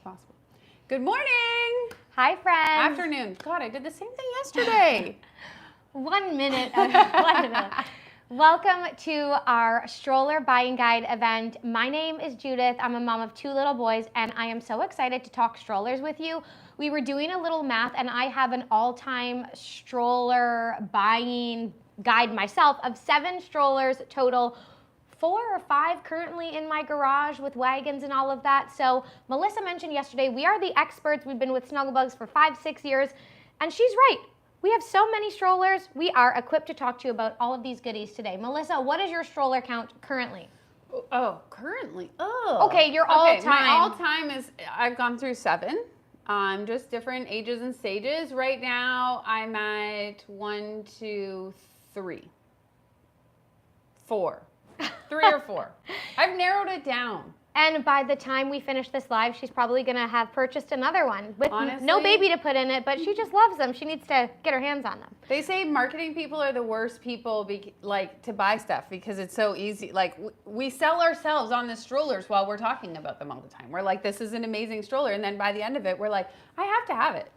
possible. Good morning. Hi, friends. Afternoon. God, I did the same thing yesterday. 1 minute. 1 minute. Welcome to our stroller buying guide event. My name is Judith. I'm a mom of 2 little boys, and I am so excited to talk strollers with you. We were doing a little math, and I have an all-time stroller buying guide myself of 7 strollers total. 4 or 5 currently in my garage with wagons and all of that. So Melissa mentioned yesterday, we are the experts. We've been with Bugz for 5-6 years, and she's right. We have so many strollers. We are equipped to talk to you about all of these goodies today. Melissa, what is your stroller count currently? Oh, currently. Oh. Okay, your all-time. My all-time is, I've gone through 7. Just different ages and stages. Right now, I'm at 1, 2, 3, 4. 3 or 4. I've narrowed it down. And by the time we finish this live, she's probably going to have purchased another one with Honestly, no baby to put in it, but she just loves them. She needs to get her hands on them. They say marketing people are the worst people to buy stuff because it's so easy. Like, we sell ourselves on the strollers while we're talking about them all the time. We're like, this is an amazing stroller. And then by the end of it, we're like, I have to have it.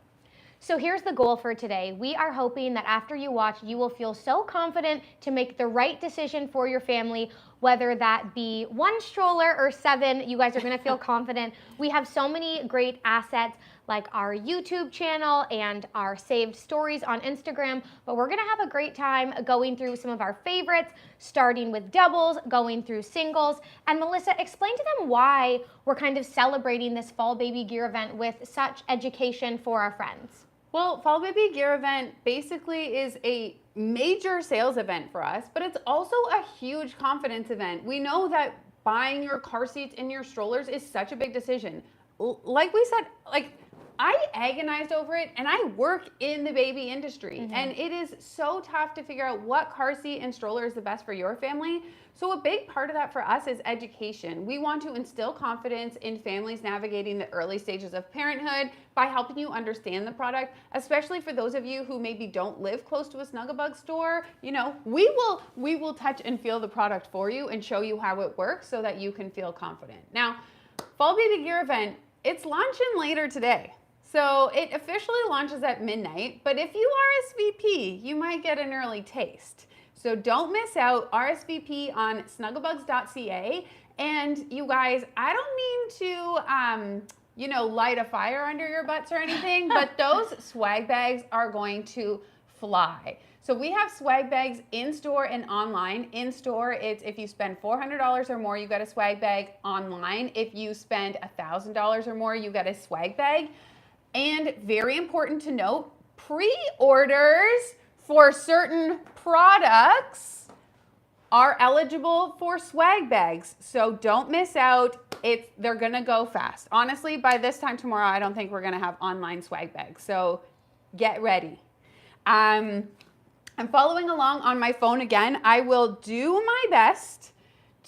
So here's the goal for today. We are hoping that after you watch, you will feel so confident to make the right decision for your family, whether that be 1 stroller or 7, you guys are gonna feel confident. We have so many great assets like our YouTube channel and our saved stories on Instagram, but we're gonna have a great time going through some of our favorites, starting with doubles, going through singles. And Melissa, explain to them why we're kind of celebrating this fall baby gear event with such education for our friends. Well, Fall Baby Gear event basically is a major sales event for us, but it's also a huge confidence event. We know that buying your car seats and your strollers is such a big decision. Like we said, I agonized over it, and I work in the baby industry, and it is so tough to figure out what car seat and stroller is the best for your family. So a big part of that for us is education. We want to instill confidence in families navigating the early stages of parenthood by helping you understand the product, especially for those of you who maybe don't live close to a Snuggle store. You know, we will touch and feel the product for you and show you how it works so that you can feel confident. Now, Fall Baby Gear event, it's launching later today. So it officially launches at midnight, but if you RSVP, you might get an early taste. So don't miss out. RSVP on snugglebugz.ca. And you guys, I don't mean to, light a fire under your butts or anything, but those swag bags are going to fly. So we have swag bags in store and online. In store, it's if you spend $400 or more, you get a swag bag. Online, if you spend $1,000 or more, you get a swag bag. And very important to note, pre-orders for certain products are eligible for swag bags. So don't miss out. They're gonna go fast. Honestly, by this time tomorrow, I don't think we're gonna have online swag bags. So get ready. I'm following along on my phone again. I will do my best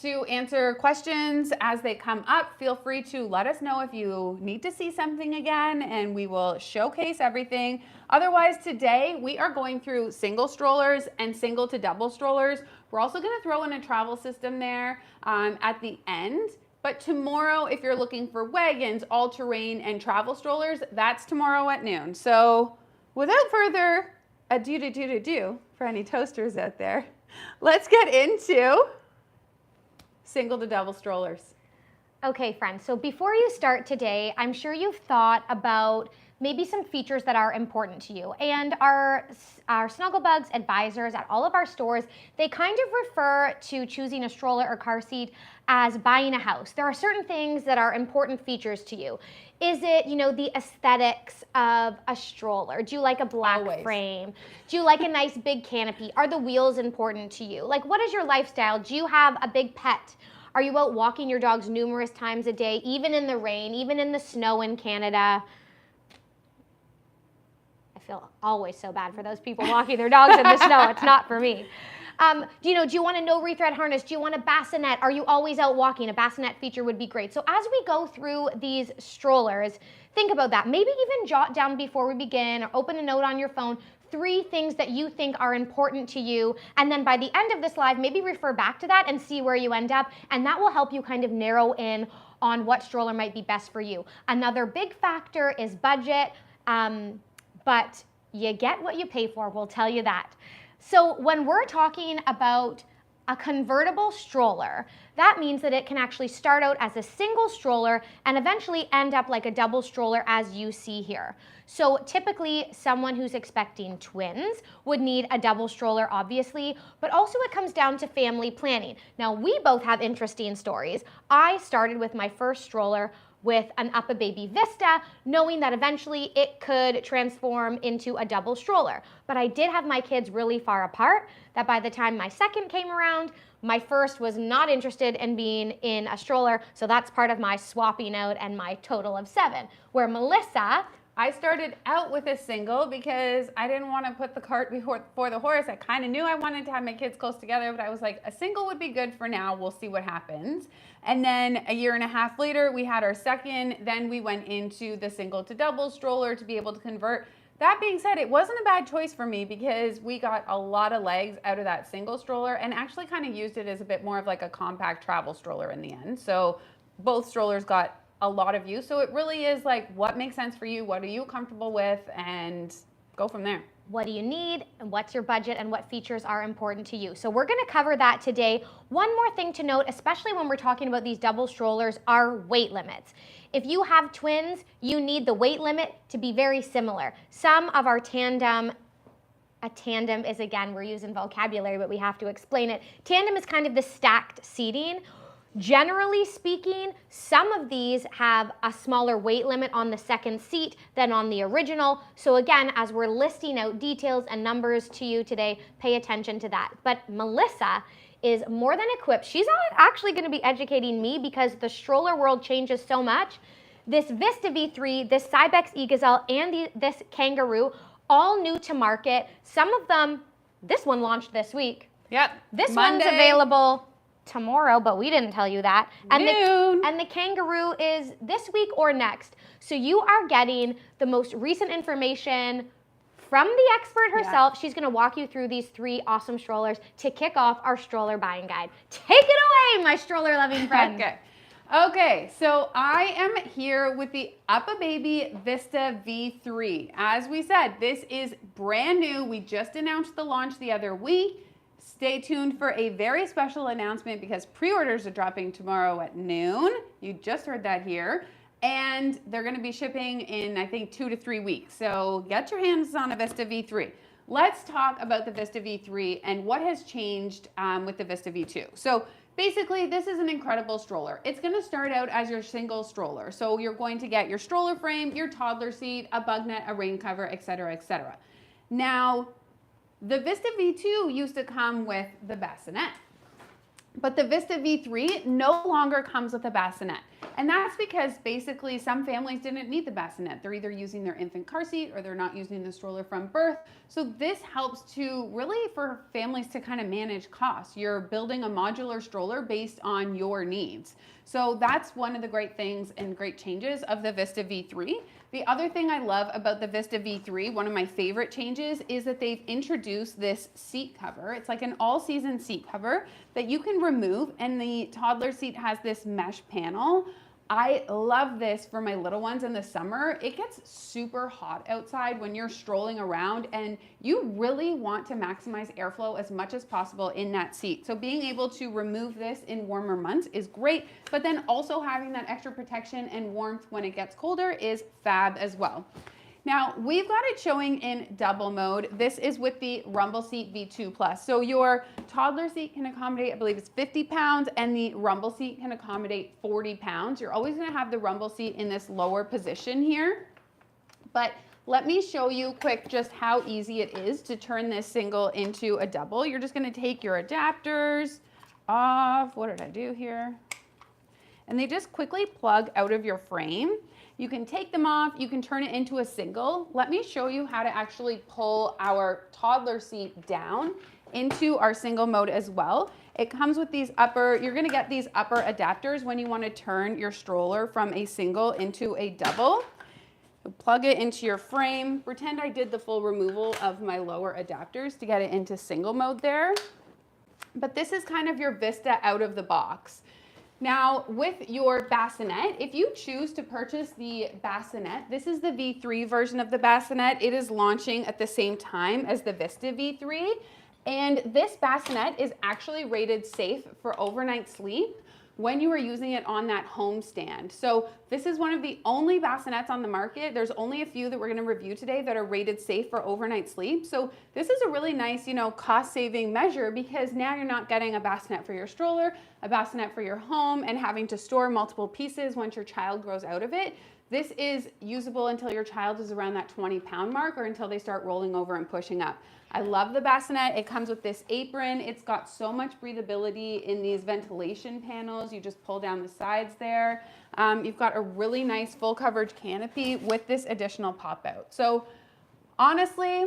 to answer questions as they come up. Feel free to let us know if you need to see something again, and we will showcase everything. Otherwise, today we are going through single strollers and single to double strollers. We're also gonna throw in a travel system there at the end. But tomorrow, if you're looking for wagons, all-terrain, and travel strollers, that's tomorrow at noon. So without further ado for any toasters out there, let's get into single to double strollers. Okay, friends, so before you start today, I'm sure you've thought about maybe some features that are important to you. And our Bugz advisors at all of our stores, they kind of refer to choosing a stroller or car seat as buying a house. There are certain things that are important features to you. Is it, the aesthetics of a stroller? Do you like a black frame? Do you like a nice big canopy? Are the wheels important to you? Like, what is your lifestyle? Do you have a big pet? Are you out walking your dogs numerous times a day, even in the rain, even in the snow in Canada? I feel always so bad for those people walking their dogs in the snow. It's not for me. Do you want a no rethread harness? Do you want a bassinet? Are you always out walking? A bassinet feature would be great. So as we go through these strollers, think about that. Maybe even jot down before we begin or open a note on your phone 3 things that you think are important to you. And then by the end of this live, maybe refer back to that and see where you end up. And that will help you kind of narrow in on what stroller might be best for you. Another big factor is budget, but you get what you pay for, we'll tell you that. So when we're talking about a convertible stroller, that means that it can actually start out as a single stroller and eventually end up like a double stroller as you see here. So typically someone who's expecting twins would need a double stroller, obviously, but also it comes down to family planning. Now we both have interesting stories. I started with my first stroller with an Up a Baby Vista, knowing that eventually it could transform into a double stroller. But I did have my kids really far apart, that by the time my second came around, my first was not interested in being in a stroller, so that's part of my swapping out and my total of 7. Where Melissa, I started out with a single because I didn't want to put the cart before the horse. I kind of knew I wanted to have my kids close together, but I was like, a single would be good for now. We'll see what happens. And then a year and a half later, we had our second. Then we went into the single to double stroller to be able to convert. That being said, it wasn't a bad choice for me because we got a lot of legs out of that single stroller and actually kind of used it as a bit more of like a compact travel stroller in the end. So both strollers got a lot of use. So it really is like what makes sense for you, what are you comfortable with, and go from there. what do you need, and what's your budget, and what features are important to you. So we're gonna cover that today. One more thing to note, especially when we're talking about these double strollers, are weight limits. If you have twins, you need the weight limit to be very similar. Some of our tandem, a tandem is, again, we're using vocabulary, but we have to explain it. Tandem is kind of the stacked seating. Generally speaking, some of these have a smaller weight limit on the second seat than on the original. So again, as we're listing out details and numbers to you today, pay attention to that. But Melissa is more than equipped. She's actually going to be educating me because the stroller world changes so much. This Vista V3, this Cybex e-Gazelle, and this Kangaroo, all new to market. Some of them, this one launched this week. Yep. This Monday. one's available tomorrow, but we didn't tell you that. And Noon. the Kangaroo is this week or next. So you are getting the most recent information from the expert herself. She's going to walk you through these 3 awesome strollers to kick off our stroller buying guide. Take it away, my stroller loving friend. Okay, so I am here with the Up a Baby Vista V3. As we said, this is brand new. We just announced the launch the other week. Stay tuned for a very special announcement because pre-orders are dropping tomorrow at noon. You just heard that here. And they're going to be shipping in, I think, 2 to 3 weeks. So get your hands on a Vista V3. Let's talk about the Vista V3 and what has changed with the Vista V2. So basically, this is an incredible stroller. It's going to start out as your single stroller. So you're going to get your stroller frame, your toddler seat, a bug net, a rain cover, etc., etc. Now, the Vista V2 used to come with the bassinet, but the Vista V3 no longer comes with a bassinet. And that's because basically some families didn't need the bassinet. They're either using their infant car seat or they're not using the stroller from birth. So this helps to really for families to kind of manage costs. You're building a modular stroller based on your needs. So that's one of the great things and great changes of the Vista V3. The other thing I love about the Vista V3, one of my favorite changes, is that they've introduced this seat cover. It's like an all-season seat cover that you can remove, and the toddler seat has this mesh panel. I love this for my little ones in the summer. It gets super hot outside when you're strolling around, and you really want to maximize airflow as much as possible in that seat. So being able to remove this in warmer months is great, but then also having that extra protection and warmth when it gets colder is fab as well. Now, we've got it showing in double mode. This is with the Rumble Seat V2 Plus. So your toddler seat can accommodate, I believe it's 50 pounds, and the Rumble Seat can accommodate 40 pounds. You're always gonna have the Rumble Seat in this lower position here. But let me show you quick just how easy it is to turn this single into a double. You're just gonna take your adapters off. What did I do here? And they just quickly plug out of your frame. You can take them off, you can turn it into a single. Let me show you how to actually pull our toddler seat down into our single mode as well. It comes with these you're gonna get these upper adapters when you wanna turn your stroller from a single into a double. You plug it into your frame. Pretend I did the full removal of my lower adapters to get it into single mode there. But this is kind of your Vista out of the box. Now, with your bassinet, if you choose to purchase the bassinet, this is the V3 version of the bassinet. It is launching at the same time as the Vista V3. And this bassinet is actually rated safe for overnight sleep when you are using it on that home stand. So this is one of the only bassinets on the market. There's only a few that we're gonna review today that are rated safe for overnight sleep. So this is a really nice, cost-saving measure, because now you're not getting a bassinet for your stroller, a bassinet for your home, and having to store multiple pieces once your child grows out of it. This is usable until your child is around that 20-pound mark, or until they start rolling over and pushing up. I love the bassinet. It comes with this apron. It's got so much breathability in these ventilation panels. You just pull down the sides there. You've got a really nice full coverage canopy with this additional pop out. So honestly,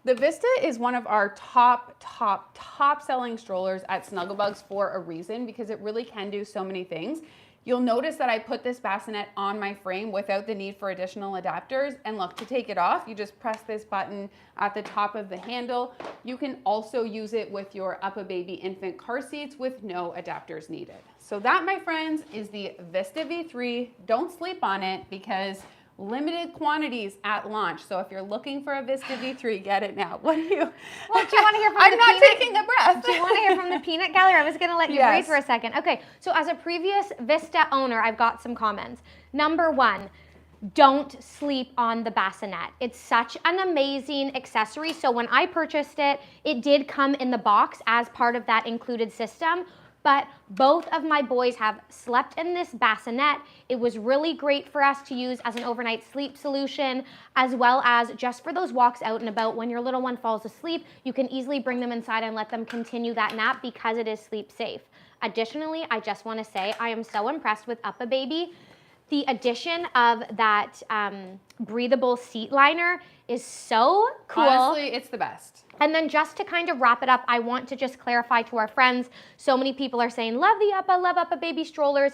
the Vista is one of our top selling strollers at Snugglebugz for a reason, because it really can do so many things. You'll notice that I put this bassinet on my frame without the need for additional adapters. And look, to take it off, you just press this button at the top of the handle. You can also use it with your UPPAbaby infant car seats with no adapters needed. So that, my friends, is the Vista V3. Don't sleep on it, because limited quantities at launch. So if you're looking for a Vista V3, get it now. What do you? Well, do you want to hear from I'm the not peanut? taking a breath. Do you want to hear from the peanut gallery? I was going to let you Yes. breathe for a second. Okay, so as a previous Vista owner, I've got some comments. Number one, don't sleep on the bassinet. It's such an amazing accessory. So when I purchased it, it did come in the box as part of that included system. But both of my boys have slept in this bassinet. It was really great for us to use as an overnight sleep solution, as well as just for those walks out and about. When your little one falls asleep, you can easily bring them inside and let them continue that nap, because it is sleep safe. Additionally, I just want to say I am so impressed with UPPAbaby. The addition of that breathable seat liner is so cool. Honestly, it's the best. And then just to kind of wrap it up, I want to just clarify to our friends, so many people are saying, love the love UPPAbaby strollers.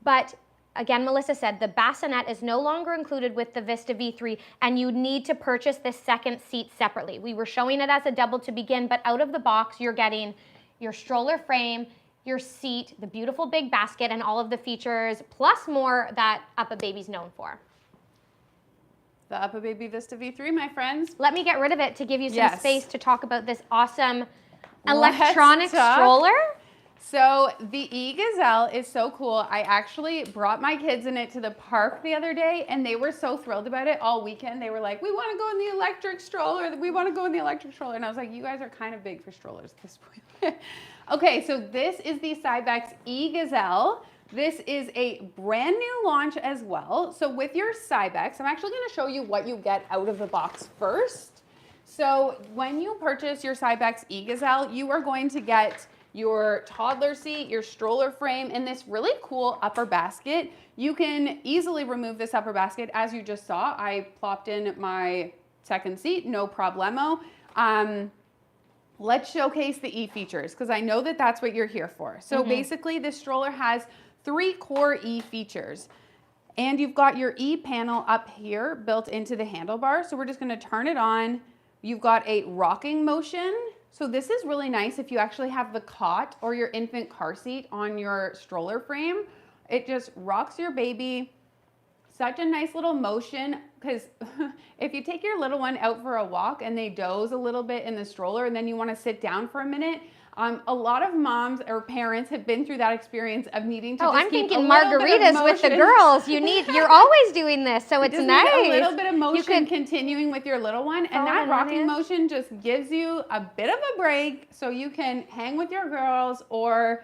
But again, Melissa said the bassinet is no longer included with the Vista V3, and you need to purchase this second seat separately. We were showing it as a double to begin, but out of the box, you're getting your stroller frame, your seat, the beautiful big basket, and all of the features, plus more that UPPAbaby's known for. The UPPAbaby Vista V3, my friends. Let me get rid of it to give you some Yes. space to talk about this awesome Let's electronic talk. stroller. So the e-Gazelle is so cool. I actually brought my kids in it to the park the other day, and they were so thrilled about it all weekend. They were like, we want to go in the electric stroller. We want to go in the electric stroller. And I was like, you guys are kind of big for strollers at this point. Okay, so this is the Cybex e-Gazelle. This is a brand new launch as well. So with your Cybex, I'm actually going to show you what you get out of the box first. So when you purchase your Cybex e-Gazelle, you are going to get your toddler seat, your stroller frame, and this really cool upper basket. You can easily remove this upper basket, as you just saw. I plopped in my second seat, no problemo. Let's showcase the E features, because I know that that's what you're here for. So basically, this stroller has 3 core E features. And you've got your E panel up here built into the handlebar. So we're just gonna turn it on. You've got a rocking motion. So this is really nice if you actually have the cot or your infant car seat on your stroller frame. It just rocks your baby. Such a nice little motion, because if you take your little one out for a walk and they doze a little bit in the stroller and then you want to sit down for a minute, a lot of moms or parents have been through that experience of needing to I'm keep thinking a little bit of margaritas with the motion. girls. You're always doing this, so it's Just nice. need a little bit of motion could- continuing with your little one, and Phone that in rocking one hand. motion just gives you a bit of a break, so you can hang with your girls, or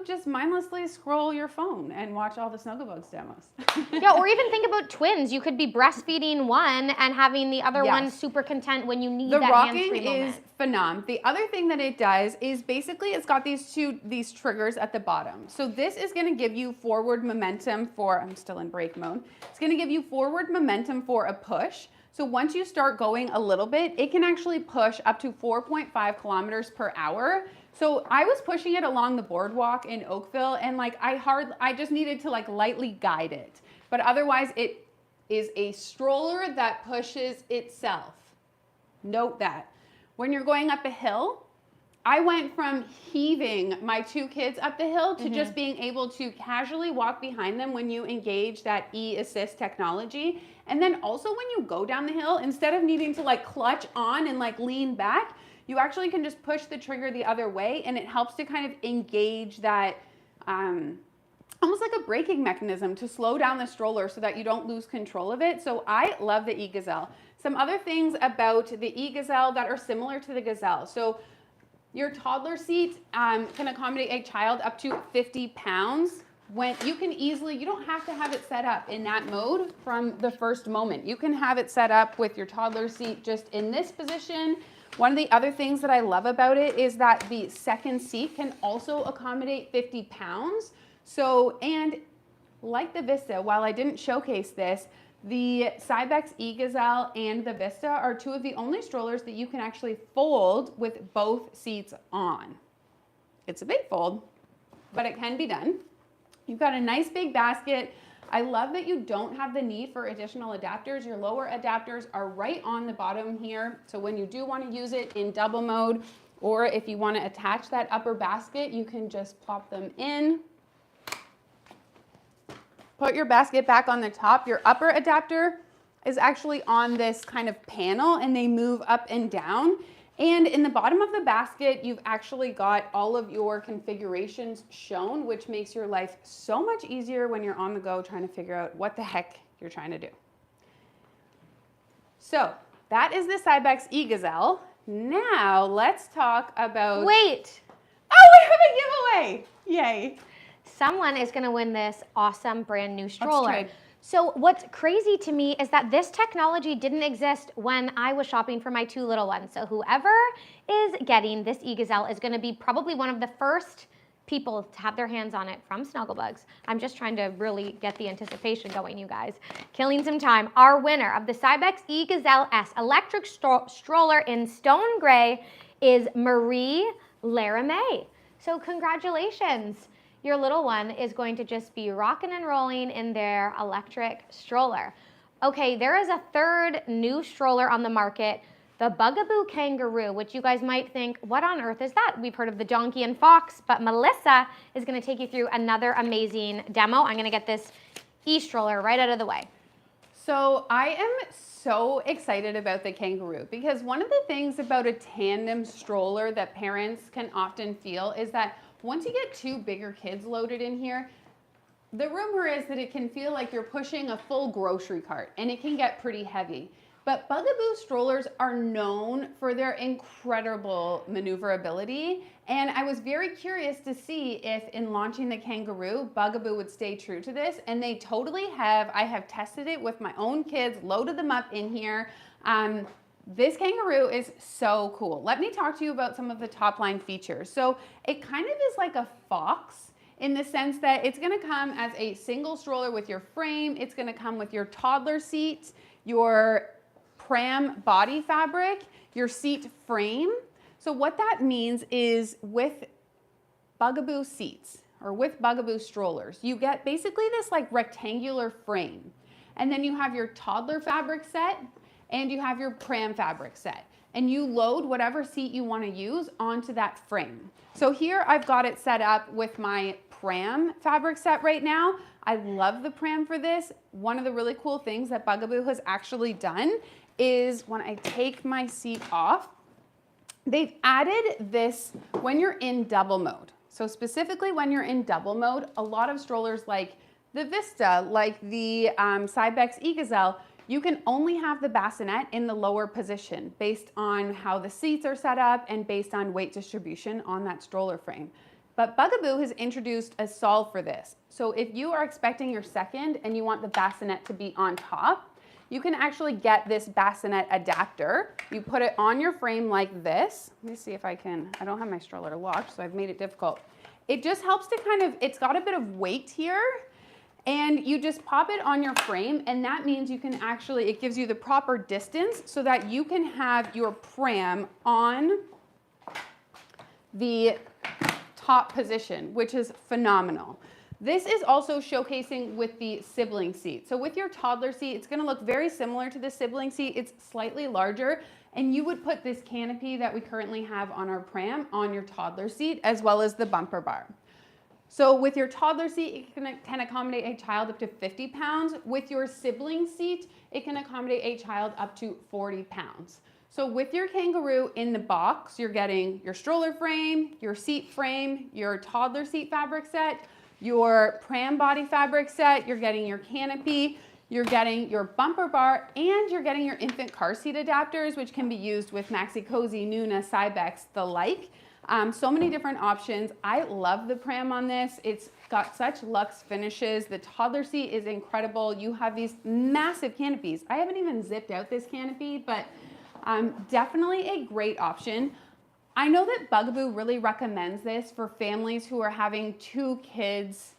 just mindlessly scroll your phone and watch all the Snugglebugz demos. Yeah, or even think about twins. You could be breastfeeding one and having the other one Yes. super content when you need The that rocking hands-free is moment. phenom. The other thing that it does is basically it's got these triggers at the bottom. So this is going to give you forward momentum for, I'm still in brake mode. It's going to give you forward momentum for a push. So once you start going a little bit, it can actually push up to 4.5 kilometers per hour. So I was pushing it along the boardwalk in Oakville, and I just needed to lightly guide it. But otherwise it is a stroller that pushes itself. Note that. When you're going up a hill, I went from heaving my 2 kids up the hill to just being able to casually walk behind them when you engage that e-assist technology. And then also when you go down the hill, instead of needing to like clutch on and like lean back, you actually can just push the trigger the other way, and it helps to kind of engage that almost like a braking mechanism to slow down the stroller so that you don't lose control of it. So I love the e-Gazelle. Some other things about the e-Gazelle that are similar to the Gazelle. So your toddler seat can accommodate a child up to 50 pounds. When you can easily, you don't have to have it set up in that mode from the first moment. You can have it set up with your toddler seat just in this position. One of the other things that I love about it is that the second seat can also accommodate 50 pounds. So, and like the Vista, while I didn't showcase this, the Cybex e-Gazelle and the Vista are 2 of the only strollers that you can actually fold with both seats on. It's a big fold, but it can be done. You've got a nice big basket. I love that you don't have the need for additional adapters. Your lower adapters are right on the bottom here. So when you do want to use it in double mode, or if you want to attach that upper basket, you can just plop them in. Put your basket back on the top. Your upper adapter is actually on this kind of panel, and they move up and down. And in the bottom of the basket, you've actually got all of your configurations shown, which makes your life so much easier when you're on the go trying to figure out what the heck you're trying to do. So that is the Cybex e-Gazelle. Now let's talk about... Wait! Oh, we have a giveaway! Yay! Someone is going to win this awesome brand new stroller. That's good. So what's crazy to me is that this technology didn't exist when I was shopping for my 2 little ones. So whoever is getting this e-Gazelle is going to be probably one of the first people to have their hands on it from Snuggle Bugz. I'm just trying to really get the anticipation going, you guys. Killing some time. Our winner of the Cybex e-Gazelle S electric stroller in stone gray is Marie Laramie. So congratulations. Your little one is going to just be rocking and rolling in their electric stroller. Okay, there is a 3rd new stroller on the market, the Bugaboo Kangaroo, which you guys might think, what on earth is that? We've heard of the donkey and fox, but Melissa is going to take you through another amazing demo. I'm going to get this e-stroller right out of the way. So I am so excited about the Kangaroo because one of the things about a tandem stroller that parents can often feel is that once you get 2 bigger kids loaded in here, the rumor is that it can feel like you're pushing a full grocery cart and it can get pretty heavy. But Bugaboo strollers are known for their incredible maneuverability. And I was very curious to see if in launching the Kangaroo, Bugaboo would stay true to this. And they totally have. I have tested it with my own kids, loaded them up in here. This Kangaroo is so cool. Let me talk to you about some of the top line features. So it kind of is like a fox in the sense that it's gonna come as a single stroller with your frame. It's gonna come with your toddler seat, your pram body fabric, your seat frame. So what that means is with Bugaboo seats or with Bugaboo strollers, you get basically this like rectangular frame. And then you have your toddler fabric set, and you have your pram fabric set, and you load whatever seat you want to use onto that frame. So here I've got it set up with my pram fabric set right now. I love the pram for this. One of the really cool things that Bugaboo has actually done is when I take my seat off, they've added this when you're in double mode. So specifically when you're in double mode, a lot of strollers like the Vista, like the Cybex e-Gazelle, you can only have the bassinet in the lower position based on how the seats are set up and based on weight distribution on that stroller frame. But Bugaboo has introduced a solve for this. So if you are expecting your second and you want the bassinet to be on top, you can actually get this bassinet adapter. You put it on your frame like this. Let me see if I don't have my stroller locked, so I've made it difficult. It just helps to kind of, it's got a bit of weight here. And you just pop it on your frame, and that means you can actually, it gives you the proper distance so that you can have your pram on the top position, which is phenomenal. This is also showcasing with the sibling seat. So with your toddler seat, it's gonna look very similar to the sibling seat. It's slightly larger, and you would put this canopy that we currently have on our pram on your toddler seat, as well as the bumper bar. So with your toddler seat, it can accommodate a child up to 50 pounds. With your sibling seat, it can accommodate a child up to 40 pounds. So with your kangaroo in the box, you're getting your stroller frame, your seat frame, your toddler seat fabric set, your pram body fabric set, you're getting your canopy, you're getting your bumper bar, and you're getting your infant car seat adapters, which can be used with Maxi Cozy, Nuna, Cybex, the like. So many different options. I love the pram on this. It's got such luxe finishes. The toddler seat is incredible. You have these massive canopies. I haven't even zipped out this canopy, but definitely a great option. I know that Bugaboo really recommends this for families who are having 2 kids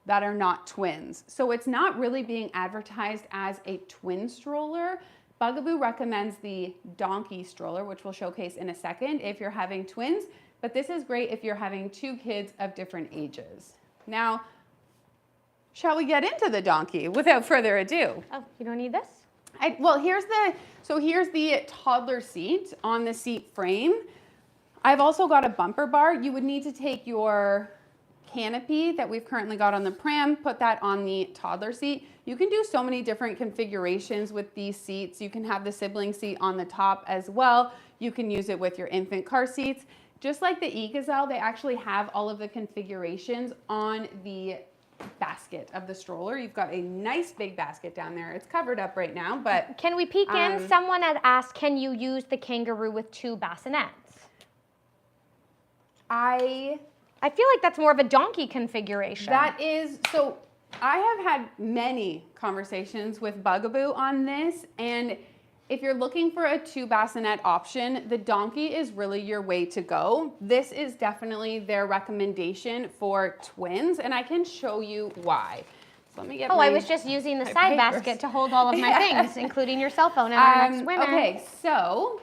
that are not twins. So it's not really being advertised as a twin stroller. Bugaboo recommends the donkey stroller, which we'll showcase in a second if you're having twins, but this is great if you're having 2 kids of different ages. Now, shall we get into the donkey without further ado? Oh, you don't need this? Well, here's the toddler seat on the seat frame. I've also got a bumper bar. You would need to take your canopy that we've currently got on the pram, put that on the toddler seat. You can do so many different configurations with these seats. You can have the sibling seat on the top as well. You can use it with your infant car seats. Just like the e-Gazelle, they actually have all of the configurations on the basket of the stroller. You've got a nice big basket down there. It's covered up right now, but... Can we peek in? Someone had asked, can you use the kangaroo with 2 bassinets? I feel like that's more of a donkey configuration. That is, so I have had many conversations with Bugaboo on this, and if you're looking for a 2 bassinet option, the donkey is really your way to go. This is definitely their recommendation for twins, and I can show you why. So let me get I was just using the side basket to hold all of my things, including your cell phone and our next winner. Okay, so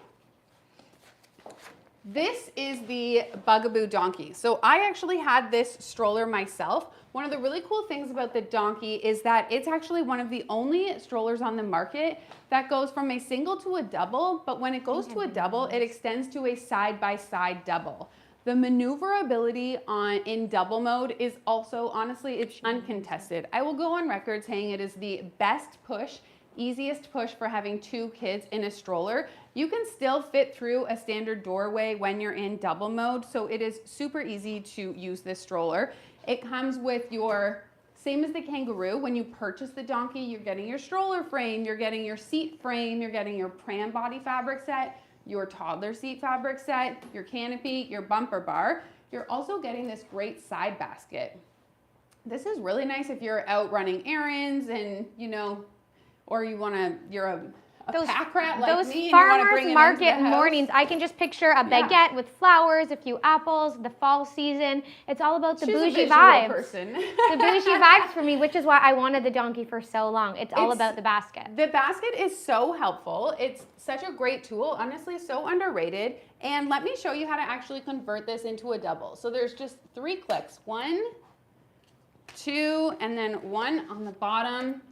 this is the Bugaboo donkey. So I actually had this stroller myself. One of the really cool things about the donkey is that it's actually one of the only strollers on the market that goes from a single to a double, but when it goes to a double, it extends to a side-by-side double. The maneuverability in double mode is also, honestly, it's uncontested. I will go on record saying it is the best push, easiest push for having 2 kids in a stroller. You can still fit through a standard doorway when you're in double mode, so it is super easy to use this stroller. It comes with your, same as the kangaroo, when you purchase the donkey, you're getting your stroller frame, you're getting your seat frame, you're getting your pram body fabric set, your toddler seat fabric set, your canopy, your bumper bar. You're also getting this great side basket. This is really nice if you're out running errands and, you know, or you want to, you're a pack rat like me, and you want to bring it into the house. Those farmers market mornings, I can just picture a baguette with flowers, a few apples, the fall season. It's all about the bougie vibes. Person. The bougie vibes for me, which is why I wanted the donkey for so long. It's all about the basket. The basket is so helpful. It's such a great tool, honestly, so underrated. And let me show you how to actually convert this into a double. So there's just 3 clicks. 1, 2, and then 1 on the bottom.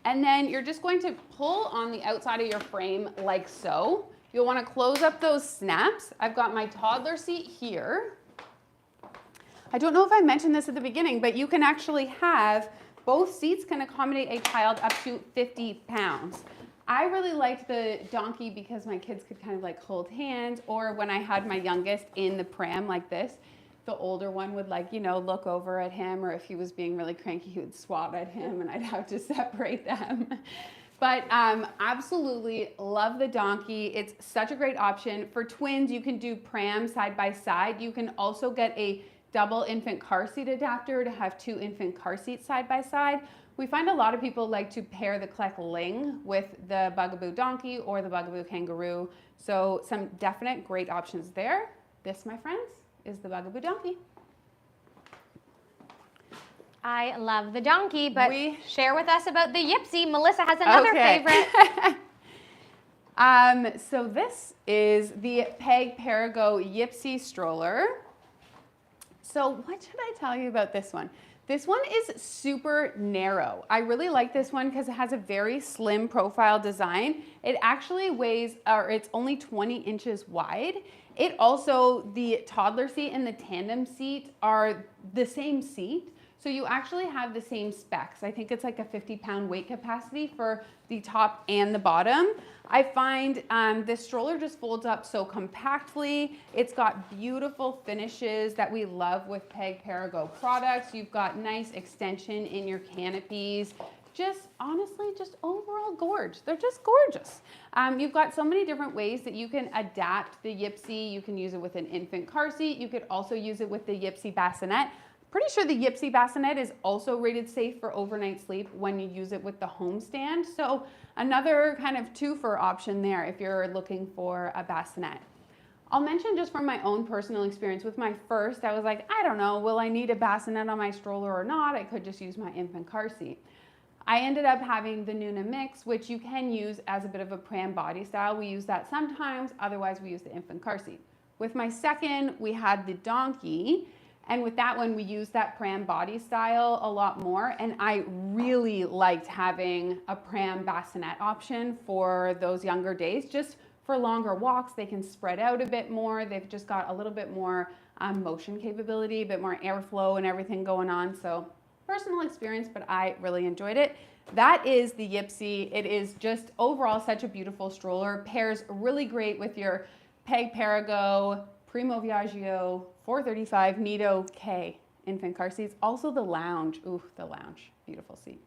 And then you're just going to pull on the outside of your frame like so. You'll want to close up those snaps. I've got my toddler seat here. I don't know if I mentioned this at the beginning, but you can actually have, both seats can accommodate a child up to 50 pounds. I really liked the donkey because my kids could kind of like hold hands, or when I had my youngest in the pram like this, the older one would, like, you know, look over at him, or if he was being really cranky, he would swat at him and I'd have to separate them. But absolutely love the donkey. It's such a great option. For twins, you can do pram side by side. You can also get a double infant car seat adapter to have 2 infant car seats side by side. We find a lot of people like to pair the Kleck Ling with the Bugaboo donkey or the Bugaboo kangaroo. So some definite great options there. This, my friends, is the Bugaboo donkey. I love the donkey, but share with us about the Yipsy. Melissa has another favorite. So this is the Peg Perigo Yipsy stroller. So what should I tell you about this one? This one is super narrow. I really like this one because it has a very slim profile design. It actually weighs, or it's only 20 inches wide. It also, the toddler seat and the tandem seat are the same seat. So you actually have the same specs. I think it's like a 50-pound weight capacity for the top and the bottom. I find this stroller just folds up so compactly. It's got beautiful finishes that we love with Peg Parago products. You've got nice extension in your canopies. Just honestly, just overall gorge. They're just gorgeous. You've got so many different ways that you can adapt the Yipsy. You can use it with an infant car seat. You could also use it with the Yipsy bassinet. Pretty sure the Yipsy bassinet is also rated safe for overnight sleep when you use it with the home stand. So another kind of twofer option there if you're looking for a bassinet. I'll mention just from my own personal experience with my first, I was like, I don't know, will I need a bassinet on my stroller or not? I could just use my infant car seat. I ended up having the Nuna Mix, which you can use as a bit of a pram body style. We use that sometimes, otherwise we use the infant car seat. With my second, we had the Donkey. And with that one, we used that pram body style a lot more. And I really liked having a pram bassinet option for those younger days. Just for longer walks, they can spread out a bit more. They've just got a little bit more motion capability, a bit more airflow and everything going on. So personal experience, but I really enjoyed it. That is the Yipsy. It is just overall such a beautiful stroller. Pairs really great with your Peg Parago, Primo Viaggio, 435 Nido K infant car seats. Also the lounge. Ooh, the lounge. Beautiful seat.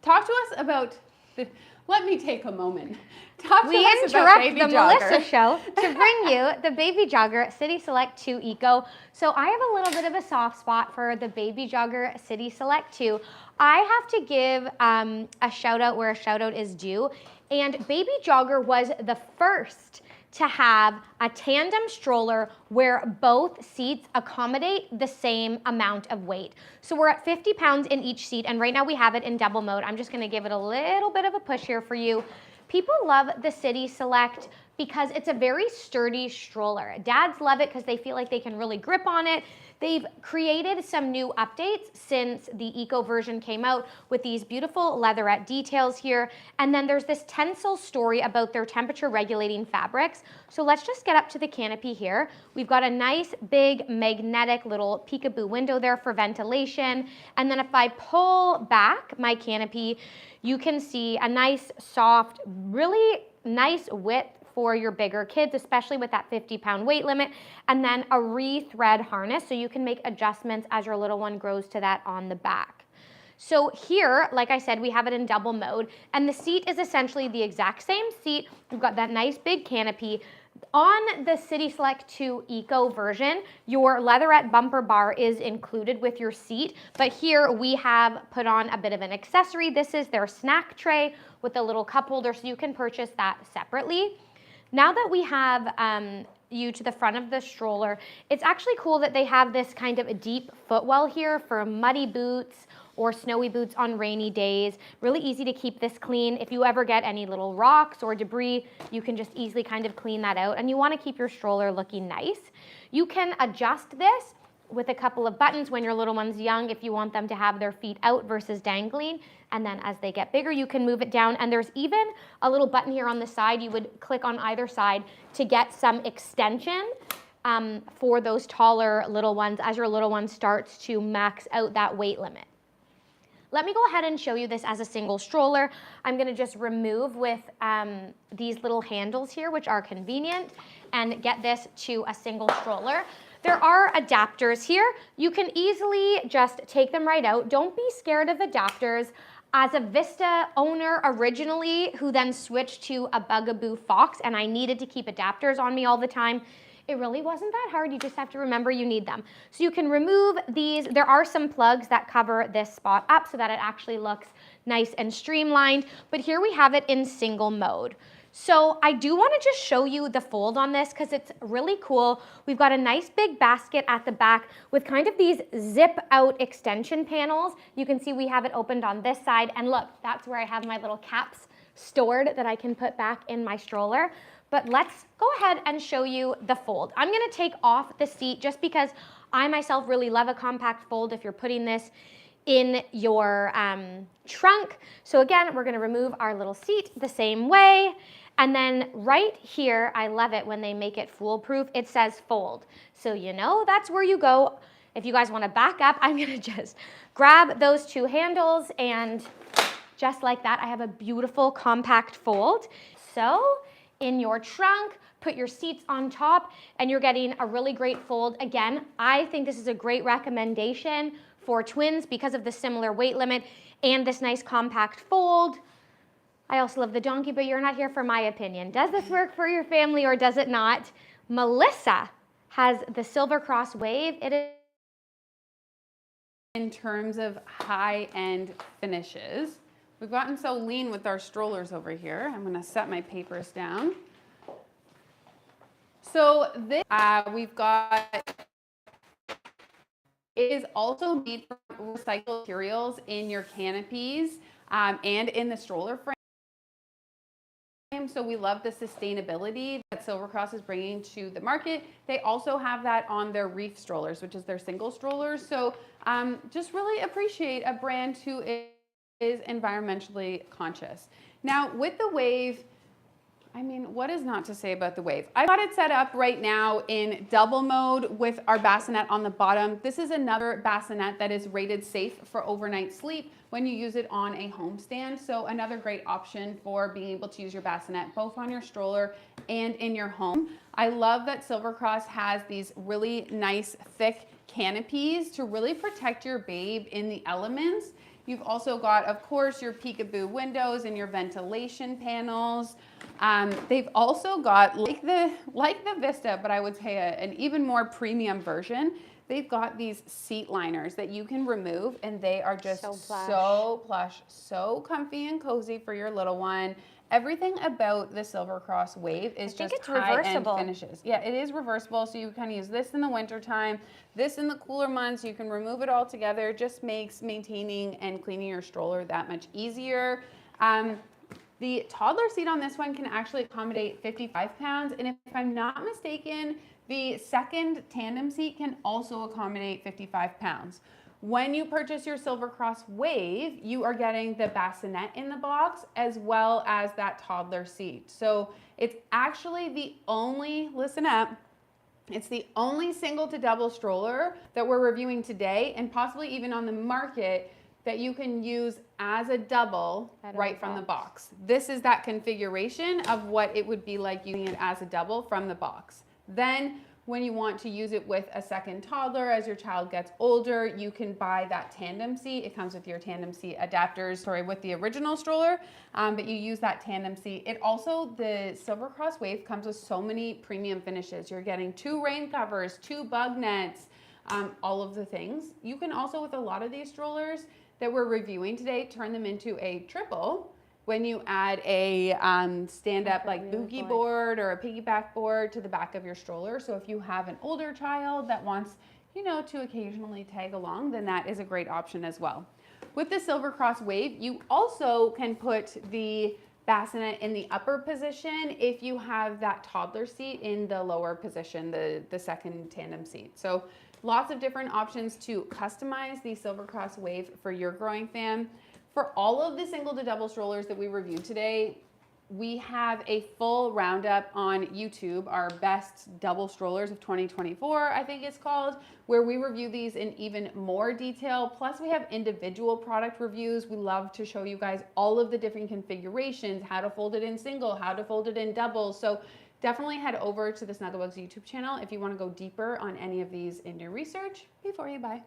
Talk to us about the, let me take a moment. Talk to us about Baby We interrupt the Jogger. Melissa show to bring you the Baby Jogger City Select 2 Eco. So I have a little bit of a soft spot for the Baby Jogger City Select 2. I have to give a shout out where a shout out is due. And Baby Jogger was the first to have a tandem stroller where both seats accommodate the same amount of weight. So we're at 50 pounds in each seat, and right now we have it in double mode. I'm just gonna give it a little bit of a push here for you. People love the City Select because it's a very sturdy stroller. Dads love it because they feel like they can really grip on it. They've created some new updates since the Eco version came out with these beautiful leatherette details here. And then there's this Tencel story about their temperature regulating fabrics. So let's just get up to the canopy here. We've got a nice big magnetic little peekaboo window there for ventilation. And then if I pull back my canopy, you can see a nice soft, really nice width for your bigger kids, especially with that 50-pound weight limit, and then a re-thread harness so you can make adjustments as your little one grows to that on the back. So here, like I said, we have it in double mode, and the seat is essentially the exact same seat. We've got that nice big canopy. On the City Select 2 Eco version, your leatherette bumper bar is included with your seat, but here we have put on a bit of an accessory. This is their snack tray with a little cup holder, so you can purchase that separately. Now that we have you to the front of the stroller, it's actually cool that they have this kind of a deep footwell here for muddy boots or snowy boots on rainy days. Really easy to keep this clean. If you ever get any little rocks or debris, you can just easily kind of clean that out, and you want to keep your stroller looking nice. You can adjust this with a couple of buttons when your little one's young if you want them to have their feet out versus dangling. And then as they get bigger, you can move it down. And there's even a little button here on the side. You would click on either side to get some extension for those taller little ones as your little one starts to max out that weight limit. Let me go ahead and show you this as a single stroller. I'm gonna just remove with these little handles here, which are convenient, and get this to a single stroller. There are adapters here. You can easily just take them right out. Don't be scared of adapters. As a Vista owner originally, who then switched to a Bugaboo Fox, and I needed to keep adapters on me all the time, it really wasn't that hard. You just have to remember you need them. So you can remove these. There are some plugs that cover this spot up so that it actually looks nice and streamlined, but here we have it in single mode. So I do want to just show you the fold on this because it's really cool. We've got a nice big basket at the back with kind of these zip out extension panels. You can see we have it opened on this side, and look, that's where I have my little caps stored that I can put back in my stroller. But let's go ahead and show you the fold. I'm going to take off the seat just because I myself really love a compact fold if you're putting this in your trunk. So again, we're gonna remove our little seat the same way. And then right here, I love it when they make it foolproof. It says fold. So you know that's where you go. If you guys wanna back up, I'm gonna just grab those two handles, and just like that, I have a beautiful compact fold. So in your trunk, put your seats on top, and you're getting a really great fold. Again, I think this is a great recommendation for twins because of the similar weight limit and this nice compact fold. I also love the donkey, but you're not here for my opinion. Does this work for your family or does it not? Melissa has the Silver Cross Wave. It is in terms of high-end finishes. We've gotten so lean with our strollers over here. I'm gonna set my papers down. So this we've got is also made from recycled materials in your canopies and in the stroller frame. So we love the sustainability that Silver Cross is bringing to the market. They also have that on their reef strollers, which is their single strollers. So just really appreciate a brand who is environmentally conscious. Now with the Wave, I mean, what is not to say about the Wave? I've got it set up right now in double mode with our bassinet on the bottom. This is another bassinet that is rated safe for overnight sleep when you use it on a home stand. So another great option for being able to use your bassinet both on your stroller and in your home. I love that Silver Cross has these really nice thick canopies to really protect your babe in the elements. You've also got, of course, your peekaboo windows and your ventilation panels. They've also got, like the Vista, but I would say an even more premium version. They've got these seat liners that you can remove, and they are just so plush, so comfy and cozy for your little one. Everything about the Silver Cross Wave is just high-end finishes. Yeah, it is reversible, so you can use this in the wintertime, this in the cooler months. You can remove it all together. It just makes maintaining and cleaning your stroller that much easier. The toddler seat on this one can actually accommodate 55 pounds, and if I'm not mistaken, the second tandem seat can also accommodate 55 pounds. When you purchase your Silver Cross Wave, you are getting the bassinet in the box as well as that toddler seat. So it's actually the only, listen up, it's the only single to double stroller that we're reviewing today, and possibly even on the market, that you can use as a double right from the box. This is that configuration of what it would be like using it as a double from the box. Then when you want to use it with a second toddler as your child gets older, you can buy that tandem seat. It comes with your tandem seat adapters, with the original stroller, but you use that tandem seat. It also, the Silver Cross Wave comes with so many premium finishes. You're getting 2 rain covers, 2 bug nets, all of the things. You can also, with a lot of these strollers that we're reviewing today, turn them into a triple when you add a stand-up like boogie board or a piggyback board to the back of your stroller. So if you have an older child that wants, to occasionally tag along, then that is a great option as well. With the Silver Cross Wave, you also can put the bassinet in the upper position if you have that toddler seat in the lower position, the second tandem seat. So lots of different options to customize the Silver Cross Wave for your growing fam. For all of the single to double strollers that we reviewed today, we have a full roundup on YouTube, our best double strollers of 2024, I think it's called, where we review these in even more detail. Plus we have individual product reviews. We love to show you guys all of the different configurations, how to fold it in single, how to fold it in double. So definitely head over to the Snuggle Bugz YouTube channel if you want to go deeper on any of these in your research before you buy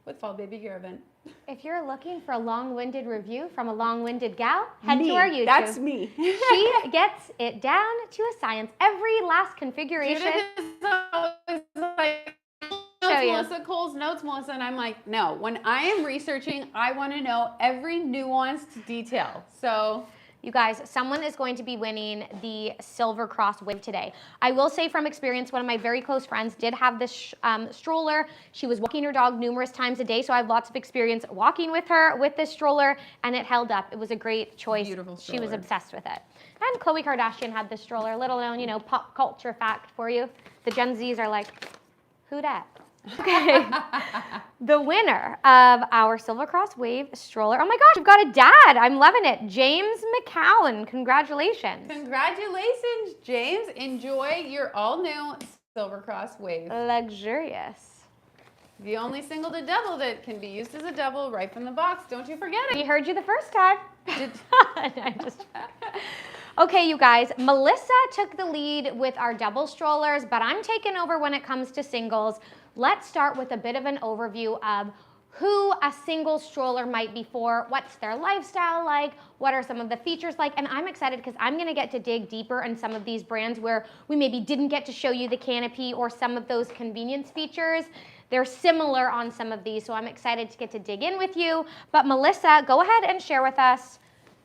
with Fall Baby Gear event. If you're looking for a long-winded review from a long-winded gal, head to our YouTube. That's me. She gets it down to a science. Every last configuration. Judith is always like, Melissa, Cole's notes, Melissa, and I'm like, no. When I am researching, I want to know every nuanced detail. So you guys, someone is going to be winning the Silver Cross Wave today. I will say from experience, one of my very close friends did have this stroller. She was walking her dog numerous times a day, so I have lots of experience walking with her with this stroller, and it held up. It was a great choice. Beautiful stroller. She was obsessed with it. And Khloe Kardashian had this stroller, little known, pop culture fact for you. The Gen Zs are like, who dat? Okay. The winner of our Silver Cross Wave stroller. Oh my gosh, we've got a dad. I'm loving it. James McCowan. Congratulations. Congratulations, James. Enjoy your all new Silver Cross Wave. Luxurious. The only single to double that can be used as a double right from the box. Don't you forget it. We heard you the first time. Okay, you guys, Melissa took the lead with our double strollers, but I'm taking over when it comes to singles. Let's start with a bit of an overview of who a single stroller might be for, what's their lifestyle like, what are some of the features like, and I'm excited because I'm gonna get to dig deeper in some of these brands where we maybe didn't get to show you the canopy or some of those convenience features. They're similar on some of these, so I'm excited to get to dig in with you. But Melissa, go ahead and share with us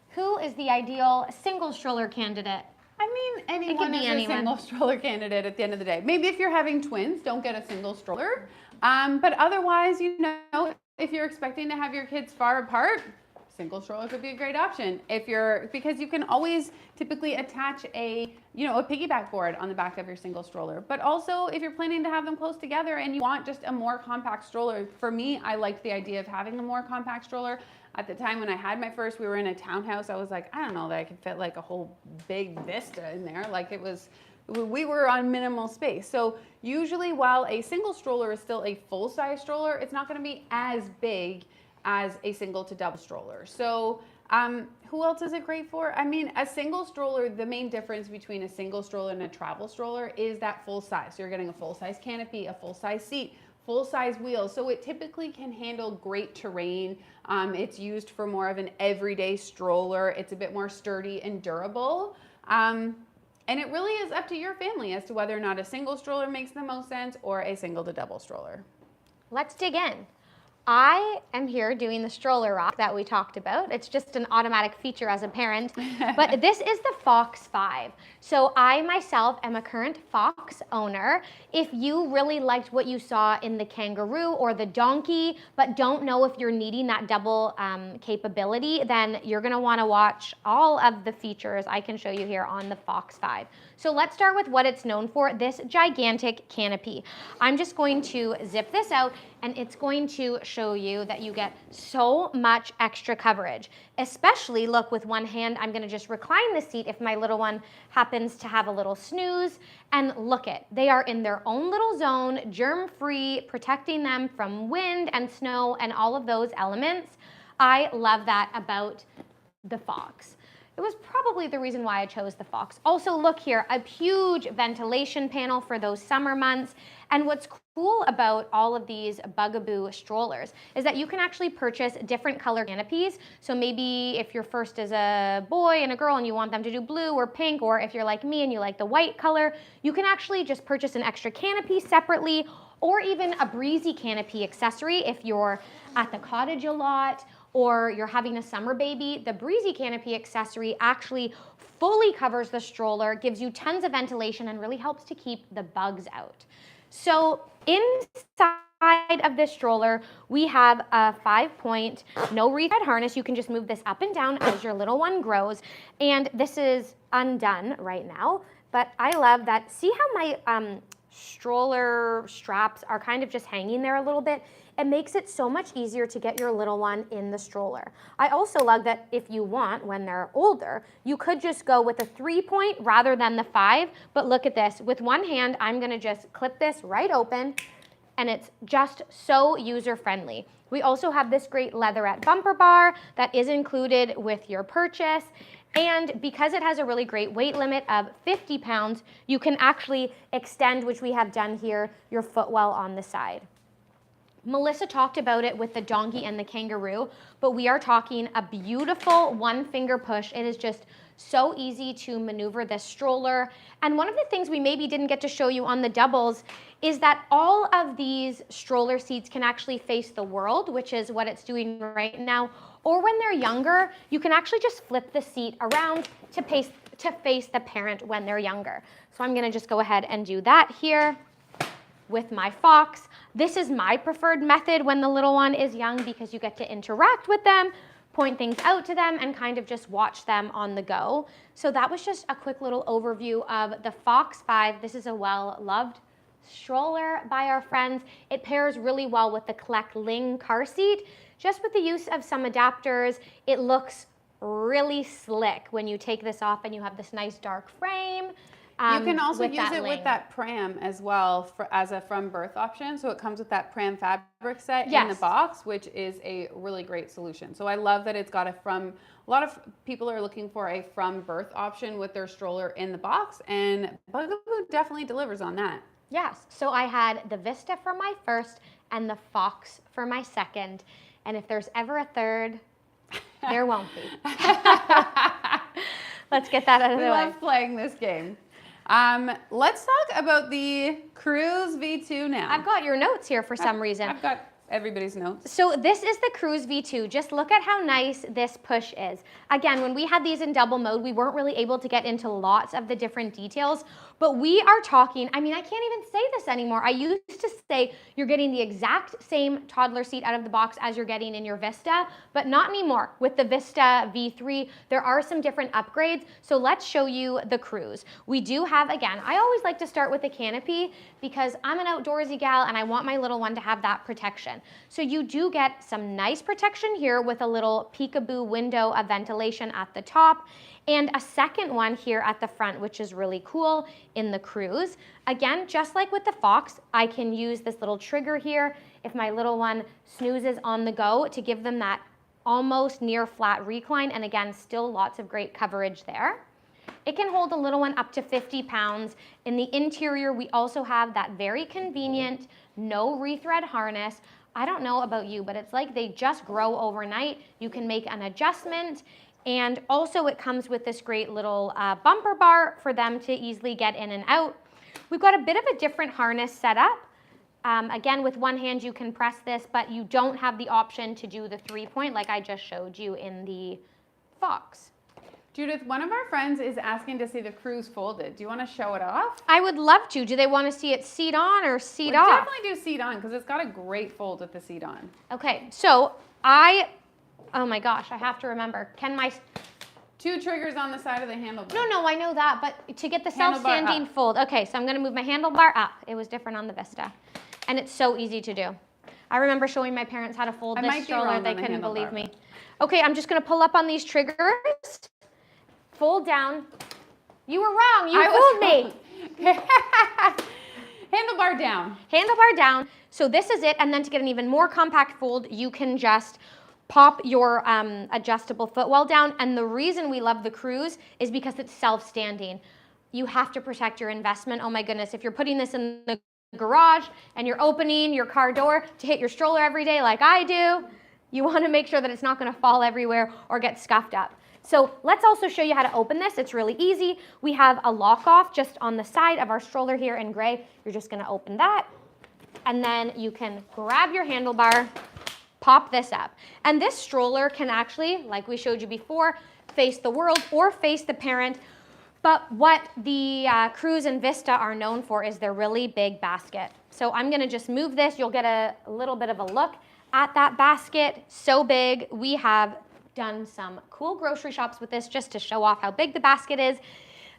who is the ideal single stroller candidate. I mean, anyone is a single stroller candidate at the end of the day. Maybe if you're having twins, don't get a single stroller. But otherwise, you know, if you're expecting to have your kids far apart, single stroller could be a great option. Because you can always typically attach a piggyback board on the back of your single stroller. But also, if you're planning to have them close together and you want just a more compact stroller, for me, I liked the idea of having a more compact stroller. At the time when I had my first, we were in a townhouse. I was like, I don't know that I could fit like a whole big Vista in there. Like we were on minimal space. So usually while a single stroller is still a full-size stroller, it's not gonna be as big as a single to double stroller. So who else is it great for? I mean, a single stroller, the main difference between a single stroller and a travel stroller is that full size. So you're getting a full-size canopy, a full-size seat, full-size wheels, so it typically can handle great terrain. It's used for more of an everyday stroller. It's a bit more sturdy and durable. And it really is up to your family as to whether or not a single stroller makes the most sense or a single to double stroller. Let's dig in. I am here doing the stroller rock that we talked about. It's just an automatic feature as a parent, but this is the Fox 5. So I myself am a current Fox owner. If you really liked what you saw in the Kangaroo or the Donkey, but don't know if you're needing that double capability, then you're gonna wanna watch all of the features I can show you here on the Fox 5. So let's start with what it's known for, this gigantic canopy. I'm just going to zip this out and it's going to show you that you get so much extra coverage. Especially, look, with one hand, I'm gonna just recline the seat if my little one happens to have a little snooze, and look it, they are in their own little zone, germ-free, protecting them from wind and snow and all of those elements. I love that about the Fox. It was probably the reason why I chose the Fox. Also, look here, a huge ventilation panel for those summer months. And what's cool about all of these Bugaboo strollers is that you can actually purchase different color canopies. So maybe if your first is a boy and a girl and you want them to do blue or pink, or if you're like me and you like the white color, you can actually just purchase an extra canopy separately, or even a breezy canopy accessory if you're at the cottage a lot, or you're having a summer baby. The breezy canopy accessory actually fully covers the stroller, gives you tons of ventilation, and really helps to keep the bugs out. So inside of this stroller, we have a 5-point no reset harness. You can just move this up and down as your little one grows. And this is undone right now, but I love that. See how my stroller straps are kind of just hanging there a little bit? It makes it so much easier to get your little one in the stroller. I also love that if you want, when they're older, you could just go with a 3-point rather than the 5, but look at this. With one hand, I'm gonna just clip this right open, and it's just so user-friendly. We also have this great leatherette bumper bar that is included with your purchase. And because it has a really great weight limit of 50 pounds, you can actually extend, which we have done here, your footwell on the side. Melissa talked about it with the Donkey and the Kangaroo, but we are talking a beautiful one-finger push. It is just so easy to maneuver this stroller. And one of the things we maybe didn't get to show you on the doubles is that all of these stroller seats can actually face the world, which is what it's doing right now. Or when they're younger, you can actually just flip the seat around to face the parent when they're younger. So I'm gonna just go ahead and do that here with my Fox. This is my preferred method when the little one is young because you get to interact with them, point things out to them, and kind of just watch them on the go. So that was just a quick little overview of the Fox 5. This is a well-loved Stroller by our friends. It pairs really well with the Kleckling car seat. Just with the use of some adapters, it looks really slick when you take this off and you have this nice dark frame. You can also with use that it with ling. that pram as well as a from birth option. So it comes with that pram fabric set in the Yes. box, which is a really great solution. So I love that it's got a lot of people are looking for a from birth option with their stroller in the box, and Bugaboo definitely delivers on that. Yes, so I had the Vista for my first and the Fox for my second. And if there's ever a third, there won't be. Let's get that out of the We way. love playing this game. Let's talk about the Cruise V2 now. I've got your notes here for some reason. I've got everybody's notes. So this is the Cruise V2. Just look at how nice this push is. Again, when we had these in double mode, we weren't really able to get into lots of the different details, but we are talking, I mean, I can't even say this anymore. I used to say you're getting the exact same toddler seat out of the box as you're getting in your Vista, but not anymore. With the Vista V3, there are some different upgrades. So let's show you the Cruise. We do have, again, I always like to start with the canopy because I'm an outdoorsy gal and I want my little one to have that protection. So you do get some nice protection here with a little peekaboo window of ventilation at the top, and a second one here at the front, which is really cool in the Cruise. Again, just like with the Fox, I can use this little trigger here if my little one snoozes on the go to give them that almost near flat recline, and again, still lots of great coverage there. It can hold a little one up to 50 pounds. In the interior, we also have that very convenient, no rethread harness. I don't know about you, but it's like they just grow overnight. You can make an adjustment. And also it comes with this great little bumper bar for them to easily get in and out. We've got a bit of a different harness set up. Again, with one hand you can press this, but you don't have the option to do the 3-point like I just showed you in the Fox. Judith, one of our friends is asking to see the Cruise folded. Do you want to show it off? I would love to. Do they want to see it seat on or seat We'll off? definitely do seat on because it's got a great fold with the seat on. Okay, so oh my gosh, I have to remember. Can my... 2 triggers on the side of the handlebar. No, I know that, but to get the Handlebar self-standing up. fold. Okay, so I'm gonna move my handlebar up. It was different on the Vista. And it's so easy to do. I remember showing my parents how to fold I this might be stroller. wrong They on the couldn't believe handlebar, me. Okay, I'm just gonna pull up on these triggers. Fold down. You were wrong, you fooled me. Handlebar down. Handlebar down. So this is it, and then to get an even more compact fold, you can just pop your adjustable footwell down. And the reason we love the Cruise is because it's self-standing. You have to protect your investment. Oh my goodness, if you're putting this in the garage and you're opening your car door to hit your stroller every day like I do, you want to make sure that it's not going to fall everywhere or get scuffed up. So let's also show you how to open this. It's really easy. We have a lock off just on the side of our stroller here in gray. You're just going to open that, and then you can grab your handlebar, pop this up. And this stroller can actually, like we showed you before, face the world or face the parent. But what the Cruise and Vista are known for is their really big basket. So I'm gonna just move this. You'll get a little bit of a look at that basket. So big. We have done some cool grocery shops with this just to show off how big the basket is.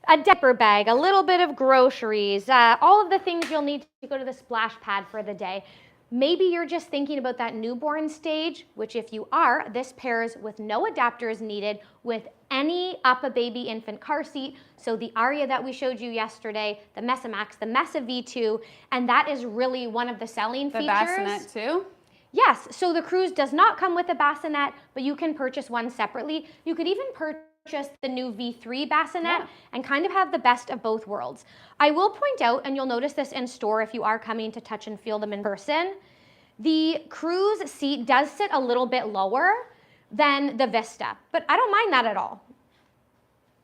A diaper bag, a little bit of groceries, all of the things you'll need to go to the splash pad for the day. Maybe you're just thinking about that newborn stage, which if you are, this pairs with no adapters needed with any Up-A-Baby infant car seat. So the Aria that we showed you yesterday, the Mesa Max, the Mesa V2, and that is really one of the selling features. The bassinet too? Yes, so the Cruise does not come with a bassinet, but you can purchase one separately. You could even purchase the new V3 bassinet and kind of have the best of both worlds. I will point out, and you'll notice this in store if you are coming to touch and feel them in person, the Cruise seat does sit a little bit lower than the Vista, but I don't mind that at all.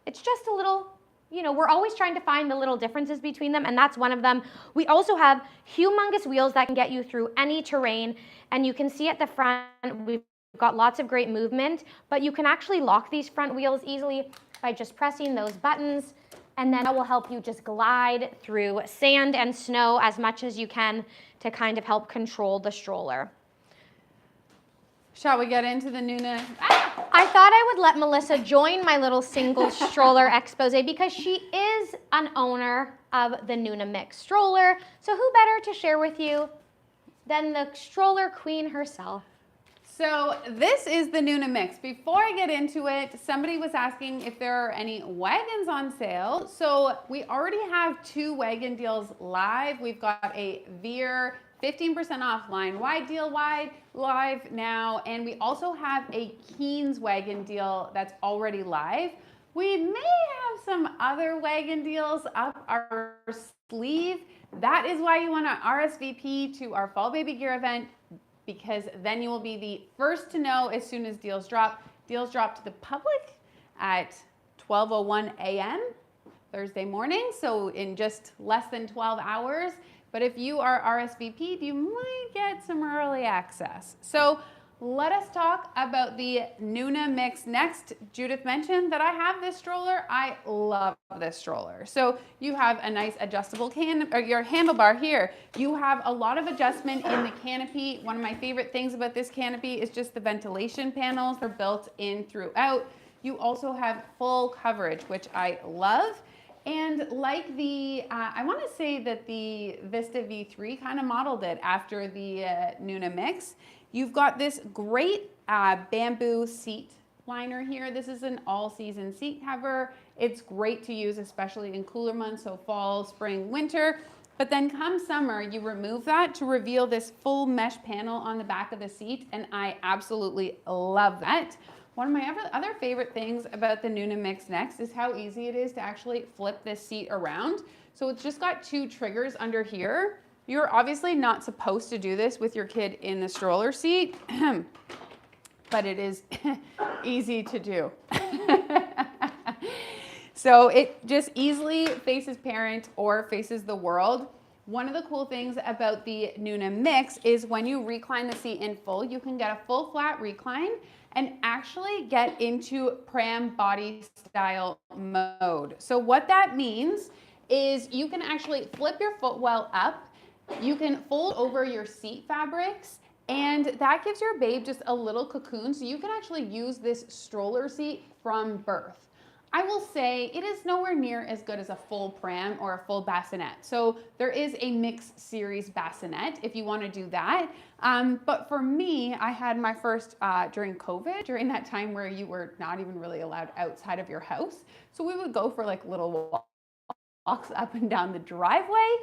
It's just a little, you know, we're always trying to find the little differences between them, and that's one of them. We also have humongous wheels that can get you through any terrain, and you can see at the front, we've got lots of great movement, but you can actually lock these front wheels easily by just pressing those buttons, and then that will help you just glide through sand and snow as much as you can to kind of help control the stroller. Shall we get into the Nuna? I thought I would let Melissa join my little single stroller expose because she is an owner of the Nuna Mix stroller. So who better to share with you than the stroller queen herself? So this is the Nuna Mix. Before I get into it, somebody was asking if there are any wagons on sale. So we already have 2 wagon deals live. We've got a Veer 15% off line wide deal live now, and we also have a Keens wagon deal that's already live. We may have some other wagon deals up our sleeve. That is why you want to RSVP to our Fall Baby Gear event, because then you will be the first to know as soon as deals drop. Deals drop to the public at 12:01 a.m. Thursday morning, so in just less than 12 hours. But if you are RSVP'd, you might get some early access. So let us talk about the Nuna Mix next. Judith mentioned that I have this stroller. I love this stroller. So you have a nice adjustable your handlebar here. You have a lot of adjustment in the canopy. One of my favorite things about this canopy is just the ventilation panels. They're built in throughout. You also have full coverage, which I love. And like the, I want to say that the Vista V3 kind of modeled it after the Nuna Mix. You've got this great bamboo seat liner here. This is an all-season seat cover. It's great to use, especially in cooler months, so fall, spring, winter. But then come summer, you remove that to reveal this full mesh panel on the back of the seat, and I absolutely love that. One of my other favorite things about the Nuna Mix Next is how easy it is to actually flip this seat around. So it's just got 2 triggers under here. You're obviously not supposed to do this with your kid in the stroller seat, but it is easy to do. So it just easily faces parent or faces the world. One of the cool things about the Nuna Mix is when you recline the seat in full, you can get a full flat recline and actually get into pram body style mode. So what that means is you can actually flip your footwell up, you can fold over your seat fabrics, and that gives your babe just a little cocoon, so you can actually use this stroller seat from birth. I will say it is nowhere near as good as a full pram or a full bassinet. So there is a mixed series bassinet if you want to do that. But for me, I had my first during COVID, during that time where you were not even really allowed outside of your house. So we would go for like little walks up and down the driveway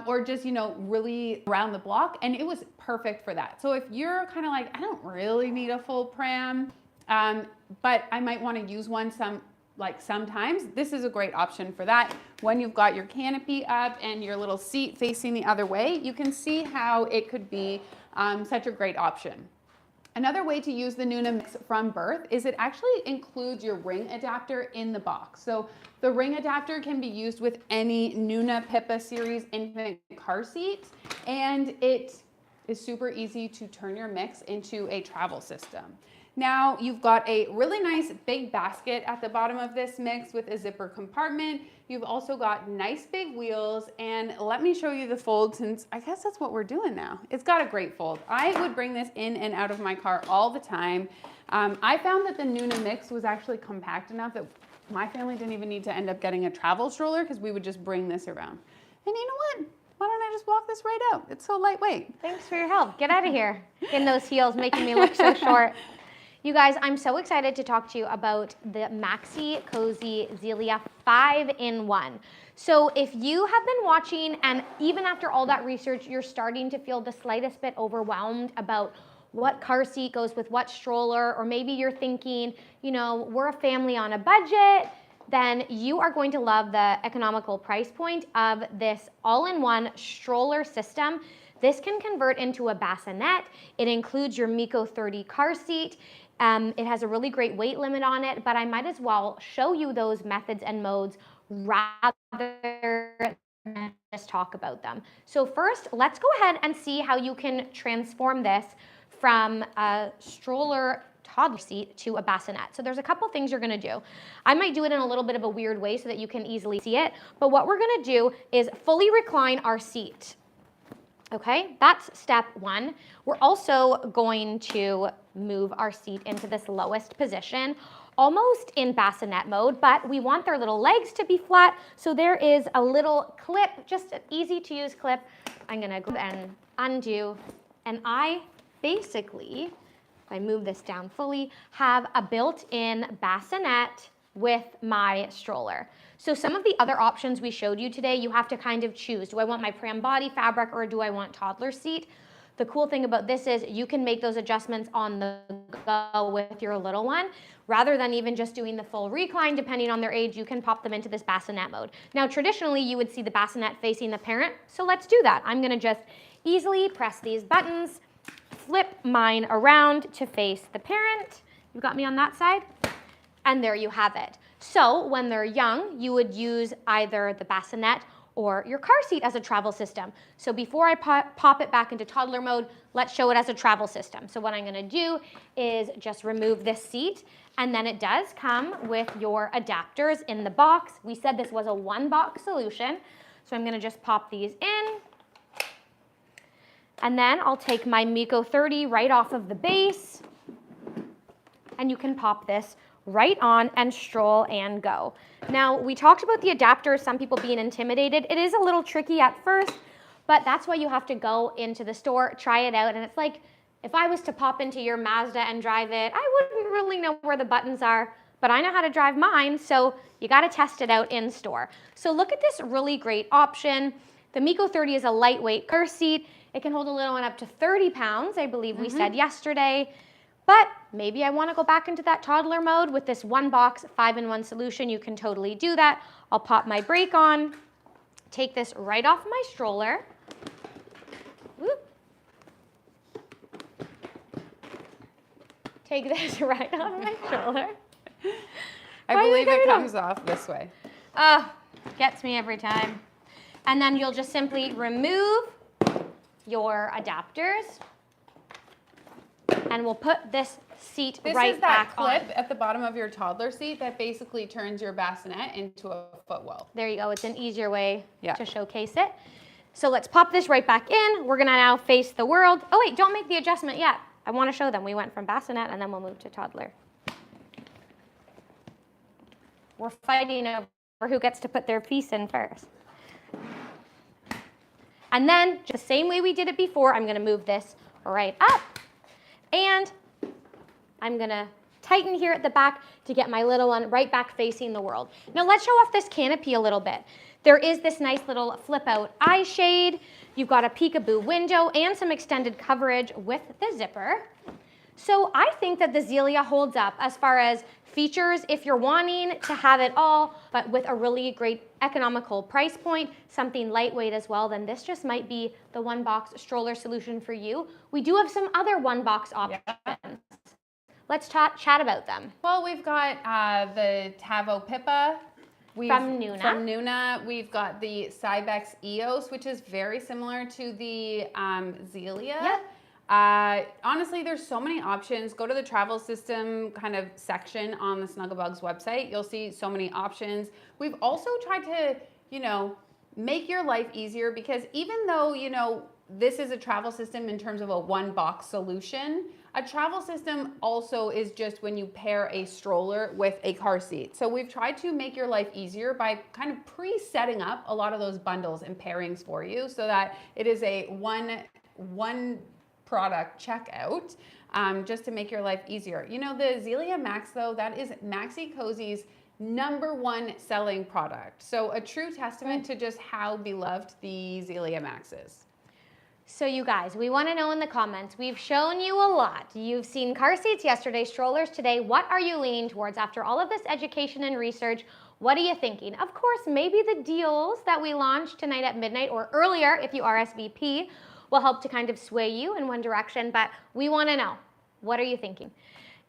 or just, you know, really around the block. And it was perfect for that. So if you're kind of like, I don't really need a full pram, but I might want to use one sometimes, this is a great option for that. When you've got your canopy up and your little seat facing the other way, you can see how it could be such a great option. Another way to use the Nuna Mix from birth is it actually includes your ring adapter in the box. So the ring adapter can be used with any Nuna Pippa series infant car seat, and it is super easy to turn your mix into a travel system. Now you've got a really nice big basket at the bottom of this mix with a zipper compartment. You've also got nice big wheels, and let me show you the fold, since I guess that's what we're doing now. It's got a great fold. I would bring this in and out of my car all the time. I found that the Nuna Mix was actually compact enough that my family didn't even need to end up getting a travel stroller because we would just bring this around. And you know what? Why don't I just walk this right out? It's so lightweight. Thanks for your help. Get out of here in those heels, making me look so short. You guys, I'm so excited to talk to you about the Maxi Cozy Zelia 5-in-1. So if you have been watching, and even after all that research, you're starting to feel the slightest bit overwhelmed about what car seat goes with what stroller, or maybe you're thinking, you know, we're a family on a budget, then you are going to love the economical price point of this all-in-one stroller system. This can convert into a bassinet. It includes your Miko 30 car seat. It has a really great weight limit on it, but I might as well show you those methods and modes rather than just talk about them. So first, let's go ahead and see how you can transform this from a stroller toddler seat to a bassinet. So there's a couple things you're gonna do. I might do it in a little bit of a weird way so that you can easily see it, but what we're gonna do is fully recline our seat. Okay, that's step one. We're also going to move our seat into this lowest position, almost in bassinet mode, but we want their little legs to be flat. So there is a little clip, just an easy to use clip. I'm gonna go and undo, and I basically, if I move this down fully, have a built-in bassinet with my stroller. So some of the other options we showed you today, you have to kind of choose. Do I want my pram body fabric or do I want toddler seat? The cool thing about this is you can make those adjustments on the go with your little one. Rather than even just doing the full recline, depending on their age, you can pop them into this bassinet mode. Now, traditionally, you would see the bassinet facing the parent, so let's do that. I'm gonna just easily press these buttons, flip mine around to face the parent. You got me on that side? And there you have it. So when they're young, you would use either the bassinet or your car seat as a travel system. So before I pop it back into toddler mode, let's show it as a travel system. So what I'm gonna do is just remove this seat, and then it does come with your adapters in the box. We said this was a one-box solution, so I'm gonna just pop these in. And then I'll take my Miko 30 right off of the base, and you can pop this right on and stroll and go. Now, we talked about the adapters, some people being intimidated. It is a little tricky at first, but that's why you have to go into the store, try it out, and it's like, if I was to pop into your Mazda and drive it, I wouldn't really know where the buttons are, but I know how to drive mine, so you gotta test it out in store. So look at this really great option. The Miko 30 is a lightweight car seat. It can hold a little one up to 30 pounds, I believe we said yesterday. But maybe I want to go back into that toddler mode with this one box 5-in-1 solution. You can totally do that. I'll pop my brake on, take this right off my stroller. Whoop. Take this right off my stroller. I believe it comes off this way. Oh, gets me every time. And then you'll just simply remove your adapters. And we'll put this seat right back on. This is that clip at the bottom of your toddler seat that basically turns your bassinet into a footwell. There you go. It's an easier way to showcase it. So let's pop this right back in. We're gonna now face the world. Oh wait, don't make the adjustment yet. I wanna show them. We went from bassinet and then we'll move to toddler. We're fighting over who gets to put their piece in first. And then, just the same way we did it before, I'm gonna move this right up. And I'm gonna tighten here at the back to get my little one right back facing the world. Now let's show off this canopy a little bit. There is this nice little flip out eye shade. You've got a peekaboo window and some extended coverage with the zipper. So I think that the Zelia holds up as far as features if you're wanting to have it all, but with a really great economical price point, something lightweight as well, then this just might be the one box stroller solution for you. We do have some other one box options. Let's chat about them. Well, we've got the Tavo Pippa. From Nuna. From Nuna. We've got the Cybex EOS, which is very similar to the Zelia. Yep. Honestly, there's so many options. Go to the travel system kind of section on the Snuggle Bugz website. You'll see so many options. We've also tried to, make your life easier because even though, this is a travel system in terms of a one box solution, a travel system also is just when you pair a stroller with a car seat. So we've tried to make your life easier by kind of pre-setting up a lot of those bundles and pairings for you so that it is a one product checkout, just to make your life easier. The Zelia Max though, that is Maxi Cozy's #1 selling product. So a true testament to just how beloved the Zelia Max is. So you guys, we want to know in the comments, we've shown you a lot. You've seen car seats yesterday, strollers today. What are you leaning towards after all of this education and research? What are you thinking? Of course, maybe the deals that we launched tonight at midnight or earlier if you RSVP will help to kind of sway you in one direction, but we want to know, what are you thinking?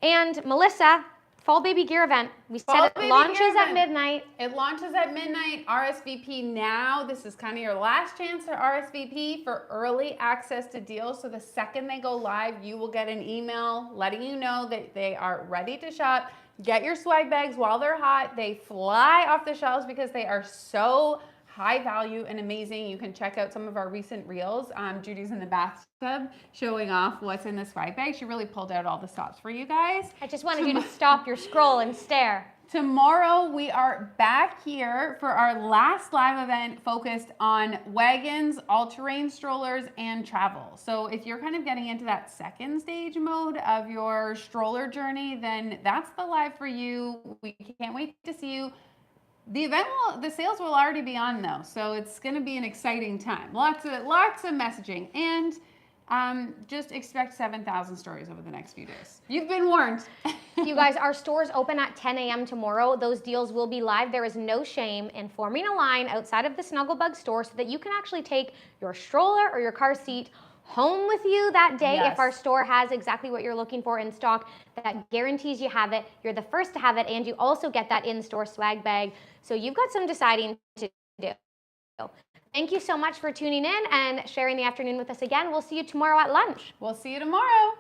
And Melissa, Fall Baby Gear event, we said it launches at midnight. It launches at midnight, RSVP now. This is kind of your last chance to RSVP for early access to deals. So the second they go live, you will get an email letting you know that they are ready to shop. Get your swag bags while they're hot. They fly off the shelves because they are so high value and amazing. You can check out some of our recent reels. Judy's in the bathtub showing off what's in the swag bag. She really pulled out all the stops for you guys. I just wanted you to stop your scroll and stare. Tomorrow we are back here for our last live event focused on wagons, all-terrain strollers, and travel. So if you're kind of getting into that second stage mode of your stroller journey, then that's the live for you. We can't wait to see you. The sales will already be on though, so it's going to be an exciting time. Lots of messaging, and just expect 7,000 stories over the next few days. You've been warned. You guys, our stores open at 10 a.m. tomorrow. Those deals will be live. There is no shame in forming a line outside of the Snuggle Bugz store so that you can actually take your stroller or your car seat home with you that day. Yes. If our store has exactly what you're looking for in stock, that guarantees you have it. You're the first to have it, and you also get that in-store swag bag. So you've got some deciding to do. Thank you so much for tuning in and sharing the afternoon with us again. We'll see you tomorrow at lunch. We'll see you tomorrow.